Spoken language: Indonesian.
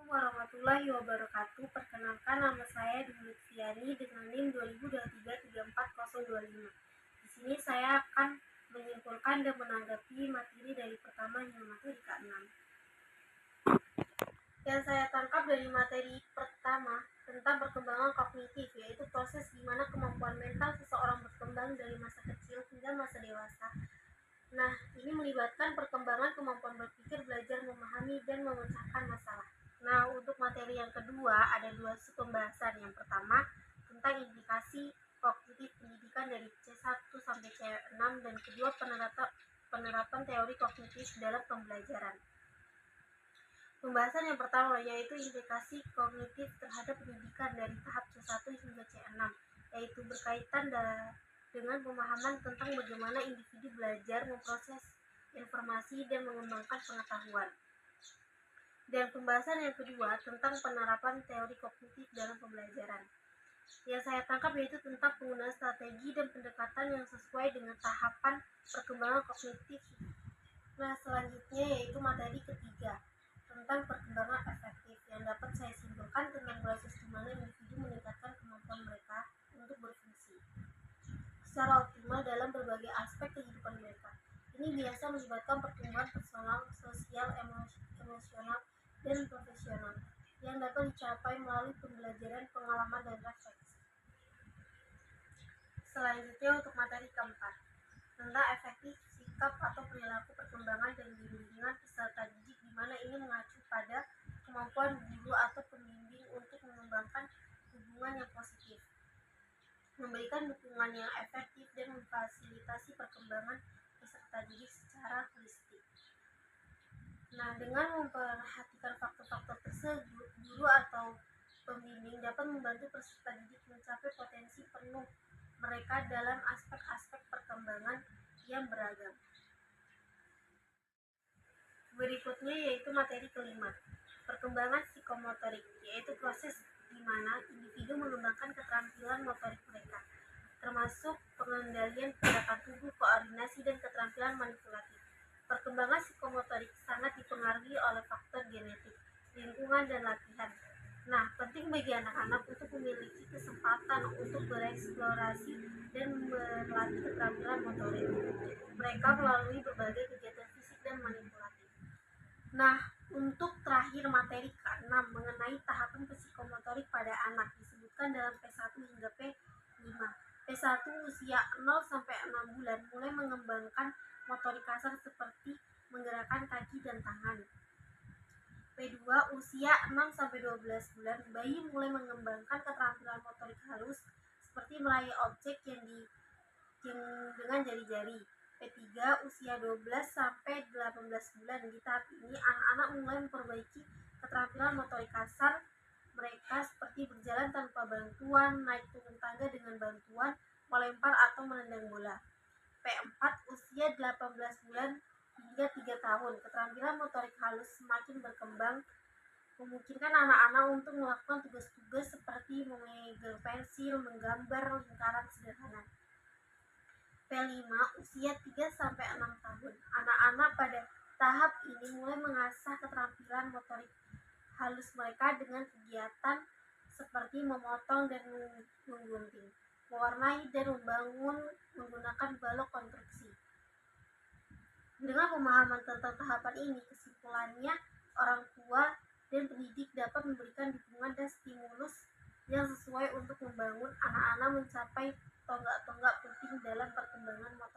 Warahmatullahi wabarakatuh. Perkenalkan, nama saya Dwi Lutfiani dengan NIM 2023344025. Di sini saya akan menyimpulkan dan menanggapi materi dari pertama hingga materi ke-6. Yang saya tangkap dari materi pertama tentang perkembangan kognitif, yaitu proses di mana kemampuan mental seseorang berkembang dari masa kecil hingga masa dewasa. Nah, ini melibatkan perkembangan kemampuan berpikir, belajar, memahami, dan memecahkan masalah. Nah, untuk materi yang kedua ada dua pembahasan. Yang pertama tentang indikasi kognitif pendidikan dari C1 sampai C6, dan kedua penerapan teori kognitif dalam pembelajaran. Pembahasan yang pertama yaitu indikasi kognitif terhadap pendidikan dari tahap C1 hingga C6, yaitu berkaitan dengan pemahaman tentang bagaimana individu belajar, memproses informasi, dan mengembangkan pengetahuan. Dan pembahasan yang kedua tentang penerapan teori kognitif dalam pembelajaran. Yang saya tangkap yaitu tentang penggunaan strategi dan pendekatan yang sesuai dengan tahapan perkembangan kognitif. Nah, selanjutnya yaitu materi ketiga tentang perkembangan efektif, yang dapat saya simpulkan tentang proses di mana individu meningkatkan kemampuan mereka untuk berfungsi secara optimal dalam berbagai aspek kehidupan mereka. Ini biasa melibatkan pertumbuhan personal, sosial, emosional, dan profesional yang dapat dicapai melalui pembelajaran, pengalaman, dan refleksi. Selanjutnya untuk materi keempat tentang efektif sikap atau perilaku perkembangan dan bimbingan peserta didik, di mana ini mengacu pada kemampuan guru atau pembimbing untuk mengembangkan hubungan yang positif, memberikan dukungan yang efektif, dan memfasilitasi perkembangan peserta didik secara holistik. Nah, dengan memperhatikan faktor-faktor tersebut, guru atau pembimbing dapat membantu peserta didik mencapai potensi penuh mereka dalam aspek-aspek perkembangan yang beragam. Berikutnya yaitu materi kelima, perkembangan psikomotorik, yaitu proses di mana individu mengembangkan keterampilan motorik mereka, termasuk pengendalian gerakan tubuh, koordinasi, dan keterampilan manipulatif. Perkembangan psikomotorik sangat dipengaruhi oleh faktor genetik, lingkungan, dan latihan. Nah, penting bagi anak-anak untuk memiliki kesempatan untuk bereksplorasi dan berlatih keterampilan motorik mereka melalui berbagai kegiatan fisik dan manipulatif. Nah, untuk terakhir materi ke-6 mengenai tahapan psikomotorik pada anak disebutkan dalam P1 hingga P5. P1 usia 0 sampai 6 bulan mulai mengembangkan motorik kasar seperti menggerakkan kaki dan tangan. P2 usia 6 sampai 12 bulan bayi mulai mengembangkan keterampilan motorik halus seperti meraih objek yang dengan jari-jari. P3 usia 12 sampai 18 bulan. Di tahap ini anak-anak mulai memperbaiki keterampilan motorik kasar mereka seperti berjalan tanpa bantuan, naik turun tangga dengan bantuan, melempar atau menendang bola. P4 usia 18 bulan hingga 3 tahun. Keterampilan motorik halus semakin berkembang, memungkinkan anak-anak untuk melakukan tugas-tugas seperti memegang pensil, menggambar lingkaran sederhana. P5 usia 3 sampai 6 tahun. Anak-anak pada tahap ini mulai mengasah keterampilan motorik halus mereka dengan kegiatan seperti memotong dan menggunting, mewarnai, dan membangun menggunakan balok konstruksi. Dengan pemahaman tentang tahapan ini, kesimpulannya orang tua dan pendidik dapat memberikan dukungan dan stimulus yang sesuai untuk membangun anak-anak mencapai tonggak-tonggak penting dalam perkembangan motorik.